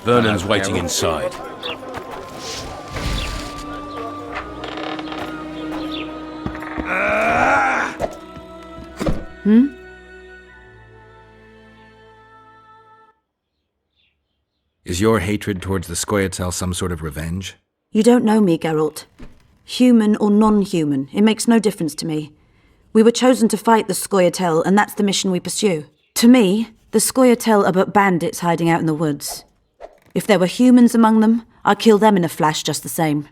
Vernon's waiting inside. Is your hatred towards the Scoia'tael some sort of revenge? You don't know me, Geralt. Human or non-human, it makes no difference to me. We were chosen to fight the Scoia'tael, and that's the mission we pursue. To me, the Scoia'tael are but bandits hiding out in the woods. If there were humans among them, I'd kill them in a flash just the same.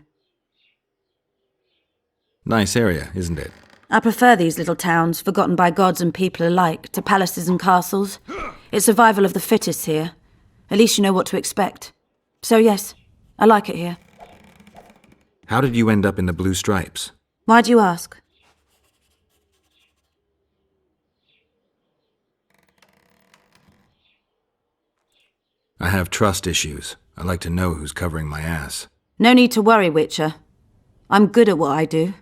Nice area, isn't it? I prefer these little towns, forgotten by gods and people alike, to palaces and castles. It's survival of the fittest here. At least you know what to expect. So yes, I like it here. How did you end up in the Blue Stripes? Why do you ask? I have trust issues. I like to know who's covering my ass. No need to worry, Witcher. I'm good at what I do.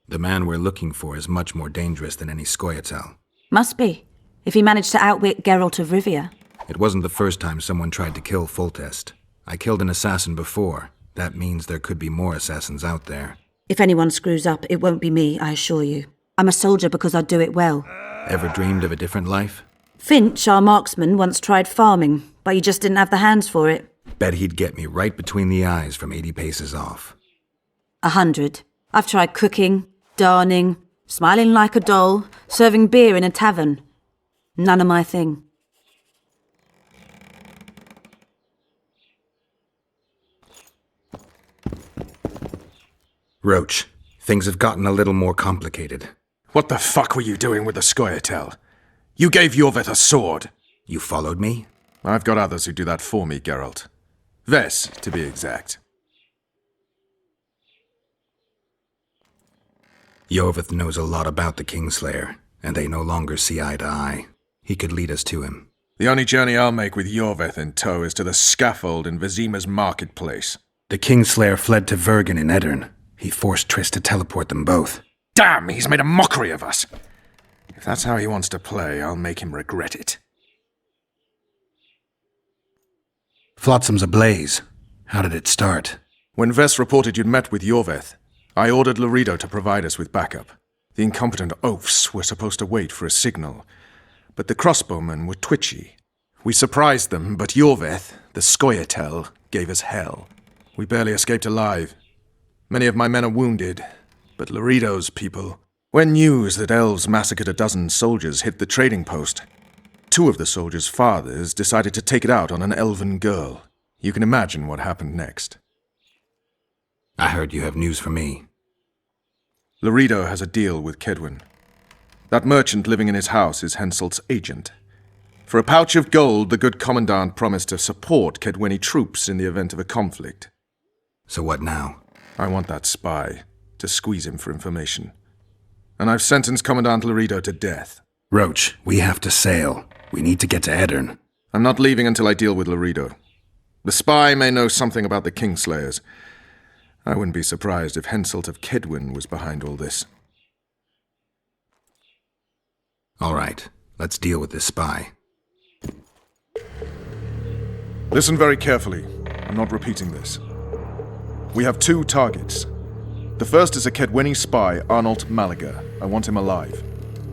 The man we're looking for is much more dangerous than any Scoia'tael. Must be, if he managed to outwit Geralt of Rivia. It wasn't the first time someone tried to kill Foltest. I killed an assassin before. That means there could be more assassins out there. If anyone screws up, it won't be me, I assure you. I'm a soldier because I do it well. Ever dreamed of a different life? Finch, our marksman, once tried farming, but he just didn't have the hands for it. Bet he'd get me right between the eyes from 80 paces off. 100. I've tried cooking, darning, smiling like a doll, serving beer in a tavern. None of my thing. Roche, things have gotten a little more complicated. What the fuck were you doing with the Scoia'tael? You gave Iorveth a sword. You followed me? I've got others who do that for me, Geralt. Ves, to be exact. Iorveth knows a lot about the Kingslayer, and they no longer see eye to eye. He could lead us to him. The only journey I'll make with Iorveth in tow is to the scaffold in Vizima's marketplace. The Kingslayer fled to Vergen in Edirn. He forced Triss to teleport them both. Damn, he's made a mockery of us! If that's how he wants to play, I'll make him regret it. Flotsam's ablaze. How did it start? When Ves reported you'd met with Iorveth, I ordered Lorido to provide us with backup. The incompetent oafs were supposed to wait for a signal, but the crossbowmen were twitchy. We surprised them, but Iorveth, the Scoia'tael, gave us hell. We barely escaped alive. Many of my men are wounded, but Lorido's people... When news that elves massacred a dozen soldiers hit the trading post, 2 of the soldiers' fathers decided to take it out on an elven girl. You can imagine what happened next. I heard you have news for me. Lorido has a deal with Kaedwen. That merchant living in his house is Henselt's agent. For a pouch of gold, the good commandant promised to support Kaedweni troops in the event of a conflict. So what now? I want that spy, to squeeze him for information. And I've sentenced Commandant Lorido to death. Roche, we have to sail. We need to get to Edirn. I'm not leaving until I deal with Lorido. The spy may know something about the Kingslayers. I wouldn't be surprised if Henselt of Kaedwen was behind all this. All right, let's deal with this spy. Listen very carefully. I'm not repeating this. We have 2 targets. The first is a Kaedweni spy, Arnold Malaga. I want him alive.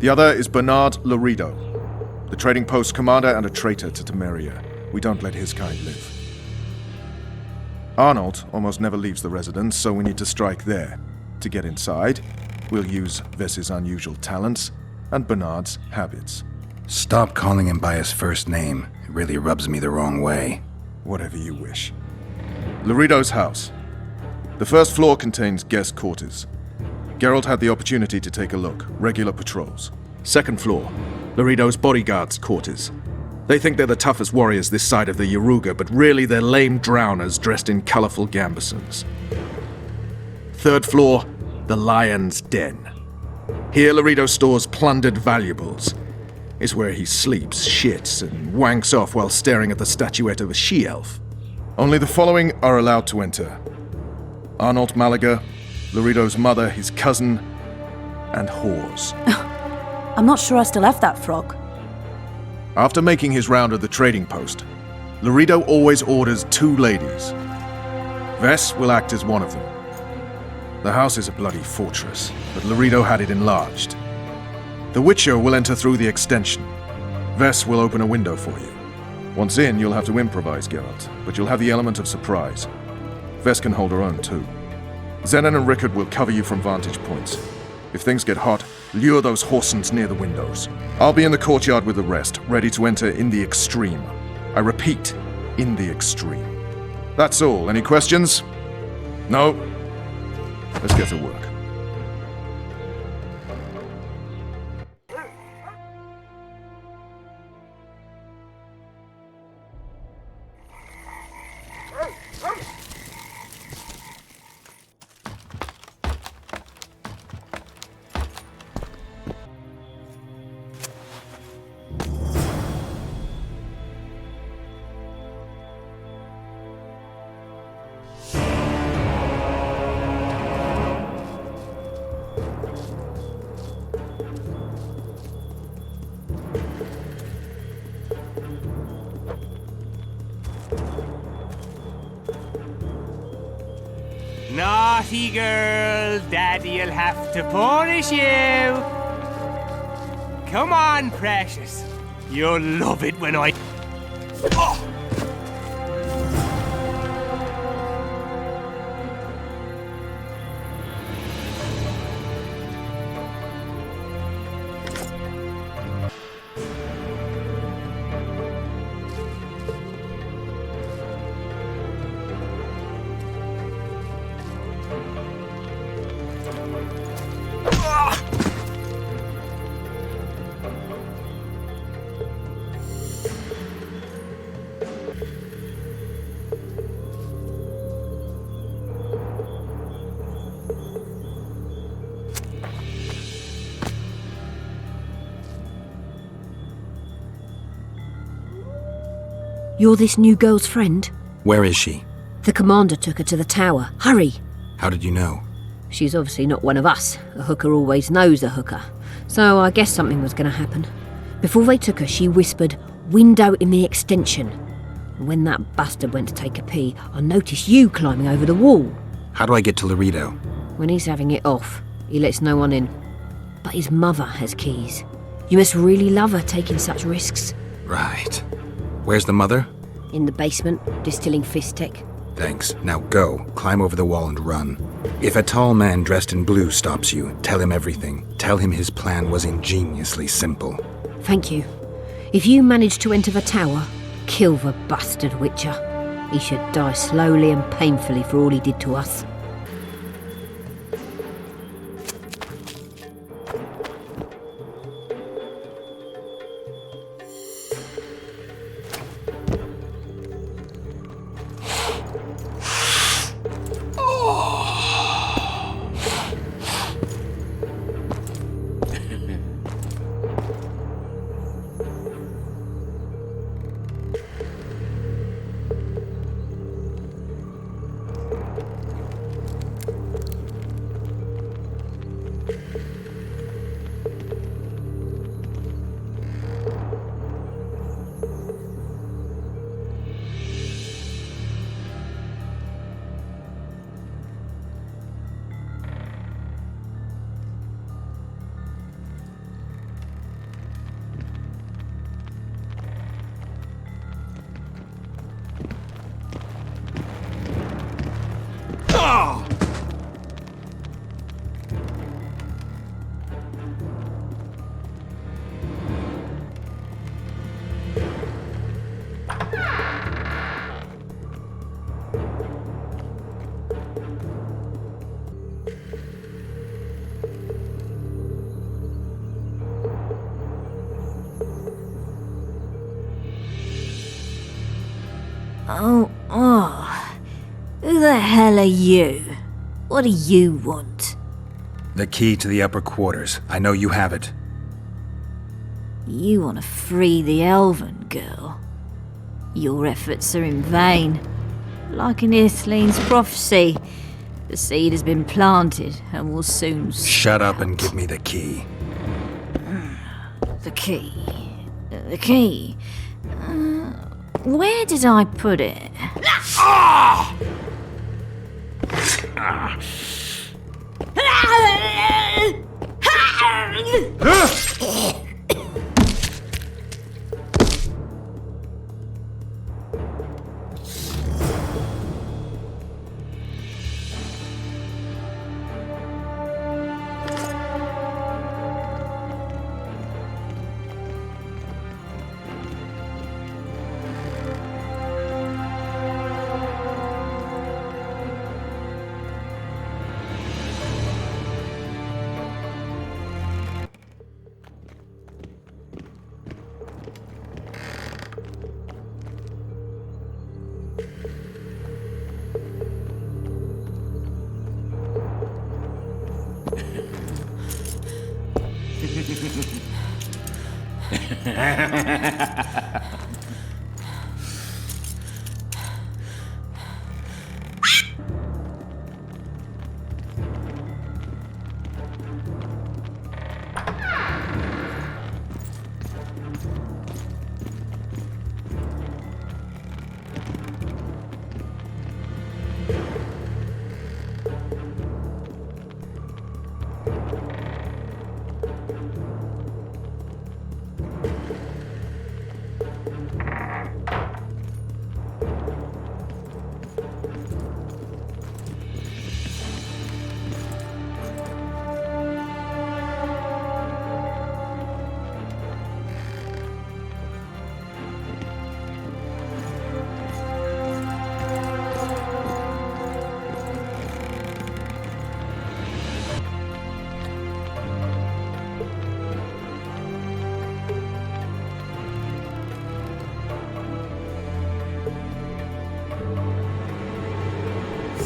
The other is Bernard Lorido, the trading post commander and a traitor to Temeria. We don't let his kind live. Arnold almost never leaves the residence, so we need to strike there. To get inside, we'll use Ves's unusual talents and Bernard's habits. Stop calling him by his first name. It really rubs me the wrong way. Whatever you wish. Lorido's house. The first floor contains guest quarters. Geralt had the opportunity to take a look. Regular patrols. Second floor, Lorido's bodyguards' quarters. They think they're the toughest warriors this side of the Yaruga, but really they're lame drowners dressed in colorful gambesons. Third floor, the Lion's Den. Here Lorido stores plundered valuables. It's where he sleeps, shits, and wanks off while staring at the statuette of a she-elf. Only the following are allowed to enter. Arnold Malaga, Lorido's mother, his cousin, and whores. I'm not sure I still have that frog. After making his round of the trading post, Laredo always orders 2 ladies. Vess will act as one of them. The house is a bloody fortress, but Laredo had it enlarged. The Witcher will enter through the extension. Vess will open a window for you. Once in, you'll have to improvise, Geralt, but you'll have the element of surprise. Vess can hold her own, too. Zenon and Rickard will cover you from vantage points. If things get hot, lure those horsens near the windows. I'll be in the courtyard with the rest, ready to enter in the extreme. I repeat, in the extreme. That's all. Any questions? No? Let's get to work. Naughty girl, Daddy'll have to punish you. Come on, precious. You'll love it when I... Oh! You're this new girl's friend? Where is she? The commander took her to the tower. Hurry! How did you know? She's obviously not one of us. A hooker always knows a hooker. So I guess something was going to happen. Before they took her, she whispered, "Window in the extension." And when that bastard went to take a pee, I noticed you climbing over the wall. How do I get to Laredo? When he's having it off, he lets no one in. But his mother has keys. You must really love her taking such risks. Right. Where's the mother? In the basement, distilling fist tech. Thanks. Now go. Climb over the wall and run. If a tall man dressed in blue stops you, tell him everything. Tell him his plan was ingeniously simple. Thank you. If you manage to enter the tower, kill the bastard Witcher. He should die slowly and painfully for all he did to us. Who the hell are you? What do you want? The key to the upper quarters. I know you have it. You want to free the elven girl. Your efforts are in vain. Like in Ithleen's prophecy, The seed has been planted and will soon... Shut up and give me the key. The key. The key. Where did I put it?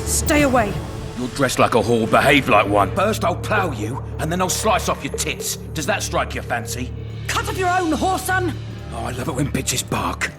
Stay away. You're dressed like a whore, behave like one. First I'll plough you, and then I'll slice off your tits. Does that strike your fancy? Cut off your own, whoreson! Oh, I love it when bitches bark.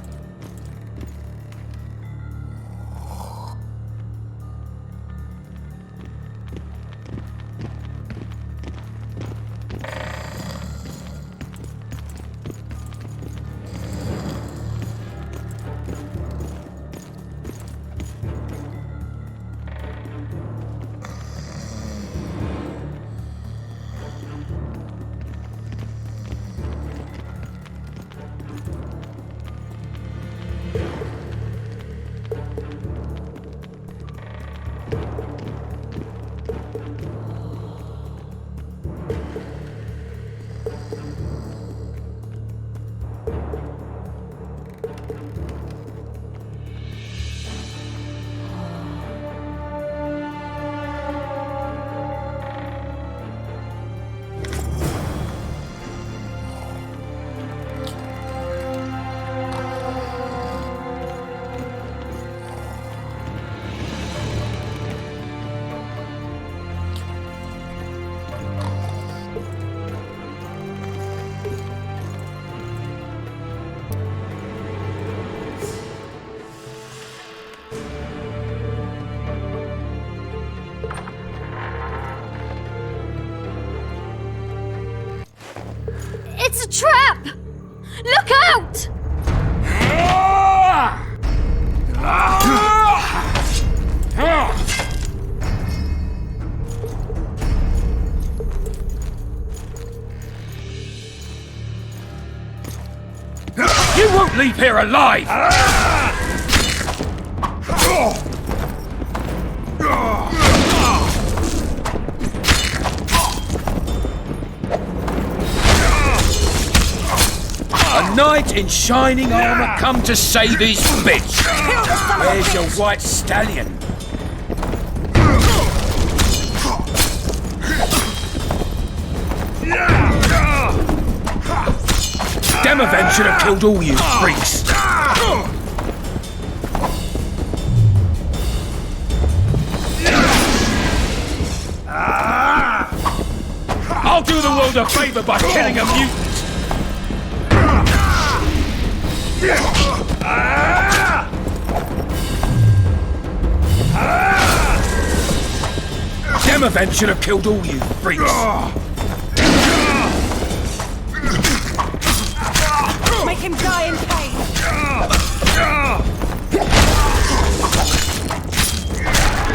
It's a trap! Look out! You won't leave here alive! A knight in shining armour come to save his bitch! Where's your white stallion? Demovan should have killed all you freaks! I'll do the world a favour by killing a mutant! event should have killed all you freaks. Make him die in pain!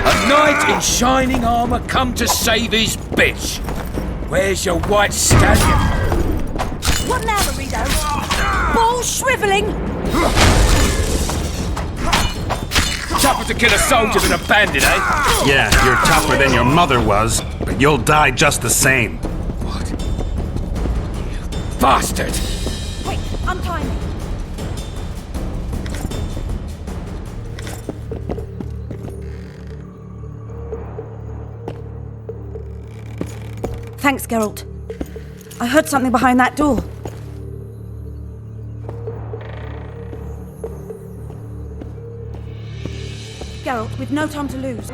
A knight in shining armour come to save his bitch. Where's your white stallion? What now, Laredo? Ball shrivelling! Tougher to kill a soldier than a bandit, eh? Yeah, you're tougher than your mother was, but you'll die just the same. What? Bastard! Wait, untie me. Thanks, Geralt. I heard something behind that door. Geralt, we've no time to lose.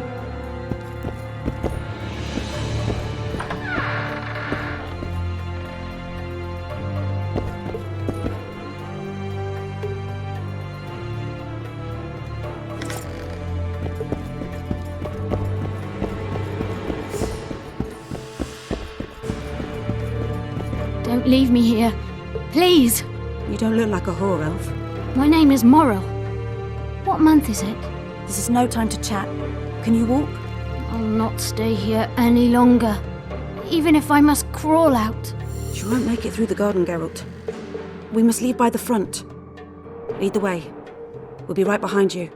Don't leave me here. Please. You don't look like a whore, elf. My name is Morrill. What month is it? This is no time to chat. Can you walk? I'll not stay here any longer. Even if I must crawl out. You won't make it through the garden, Geralt. We must leave by the front. Lead the way. We'll be right behind you.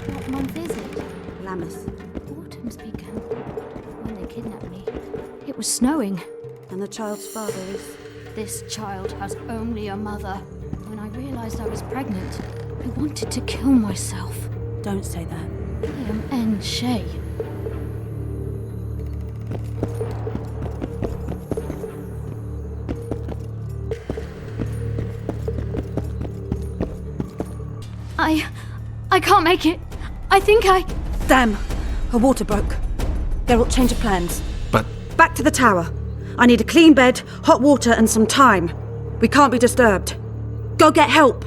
What month is it? Lammas. Autumn's begun. When they kidnapped me, it was snowing. And the child's father is... This child has only a mother. When I realised I was pregnant, I wanted to kill myself. Don't say that. I am N. Shay. I can't make it. I think I... Damn! Her water broke. Geralt, change of plans. But Back to the tower. I need a clean bed, hot water, and some time. We can't be disturbed. Go get help!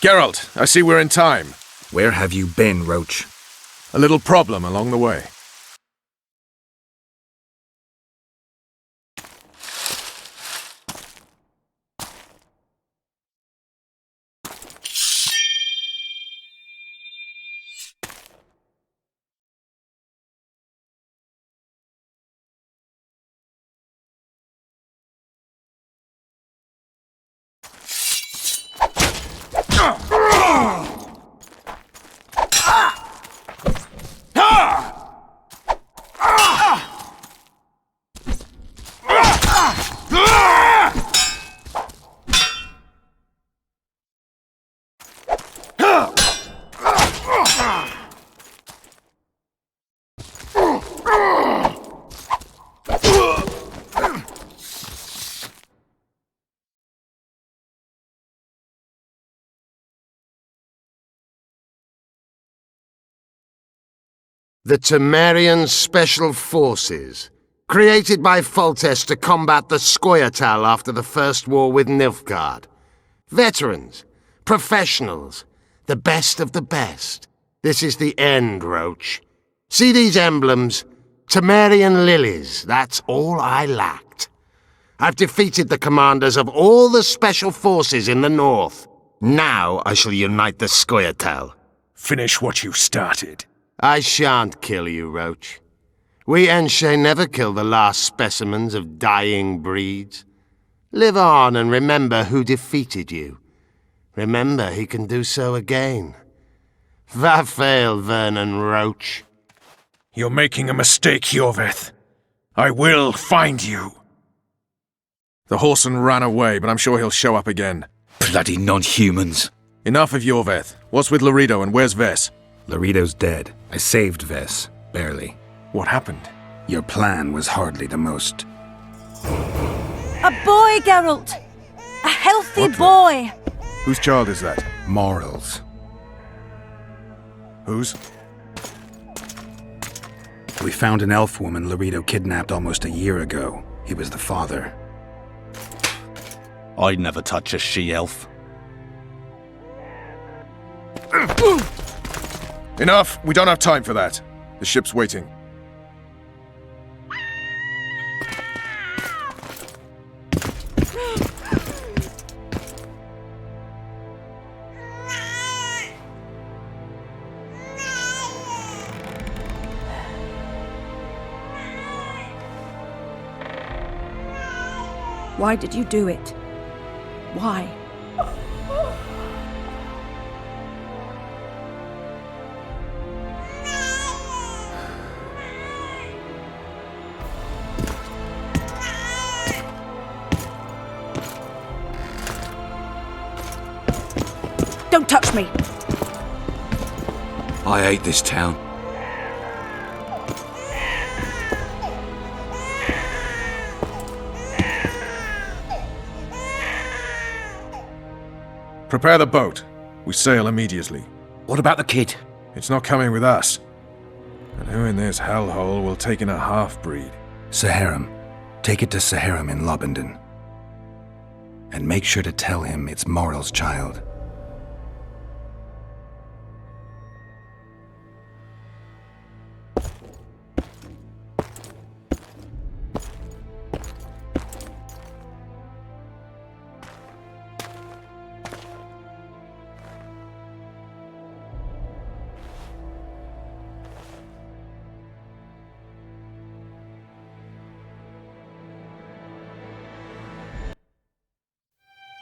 Geralt, I see we're in time. Where have you been, Roche? A little problem along the way. The Temerian Special Forces, created by Foltest to combat the Scoia'tael after the First War with Nilfgaard. Veterans, professionals, the best of the best. This is the end, Roche. See these emblems? Temerian lilies, that's all I lacked. I've defeated the commanders of all the Special Forces in the north. Now I shall unite the Scoia'tael. Finish what you started. I shan't kill you, Roche. We Enshe never kill the last specimens of dying breeds. Live on and remember who defeated you. Remember he can do so again. Va fail, Vernon Roche. You're making a mistake, Iorveth. I will find you. The horseman ran away, but I'm sure he'll show up again. Bloody non-humans. Enough of Iorveth. What's with Loredo and where's Ves? Loredo's dead. I saved Ves. Barely. What happened? Your plan was hardly the most. A boy, Geralt! A healthy boy! Whose child is that? Morals. Whose? We found an elf woman Loredo kidnapped almost a year ago. He was the father. I'd never touch a she-elf. Enough! We don't have time for that. The ship's waiting. Why did you do it? Why? Don't touch me! I hate this town. Prepare the boat. We sail immediately. What about the kid? It's not coming with us. And who in this hellhole will take in a half-breed? Saharim. Take it to Saharim in Lobendon. And make sure to tell him it's Moral's child.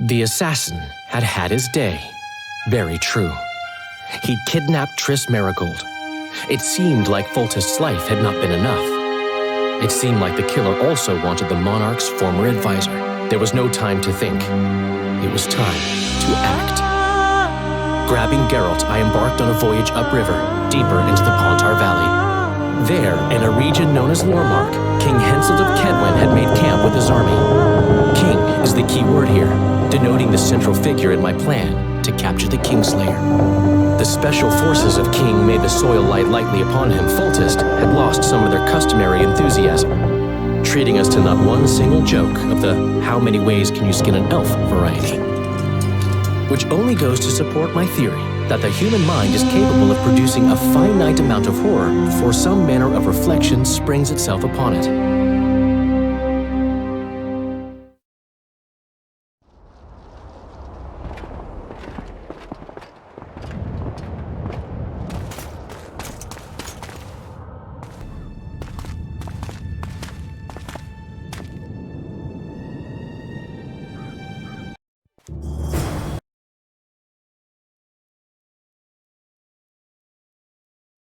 The assassin had had his day. Very true. He'd kidnapped Triss Marigold. It seemed like Foltest's life had not been enough. It seemed like the killer also wanted the monarch's former advisor. There was no time to think. It was time to act. Grabbing Geralt, I embarked on a voyage upriver, deeper into the Pontar Valley. There, in a region known as Lormark, King Henselt of Kedwen had made camp with his army. King is the key word here, denoting the central figure in my plan to capture the Kingslayer. The special forces of King made the soil lie lightly upon him. Foltest had lost some of their customary enthusiasm, treating us to not one single joke of the how many ways can you skin an elf variety. which only goes to support my theory that the human mind is capable of producing a finite amount of horror before some manner of reflection springs itself upon it.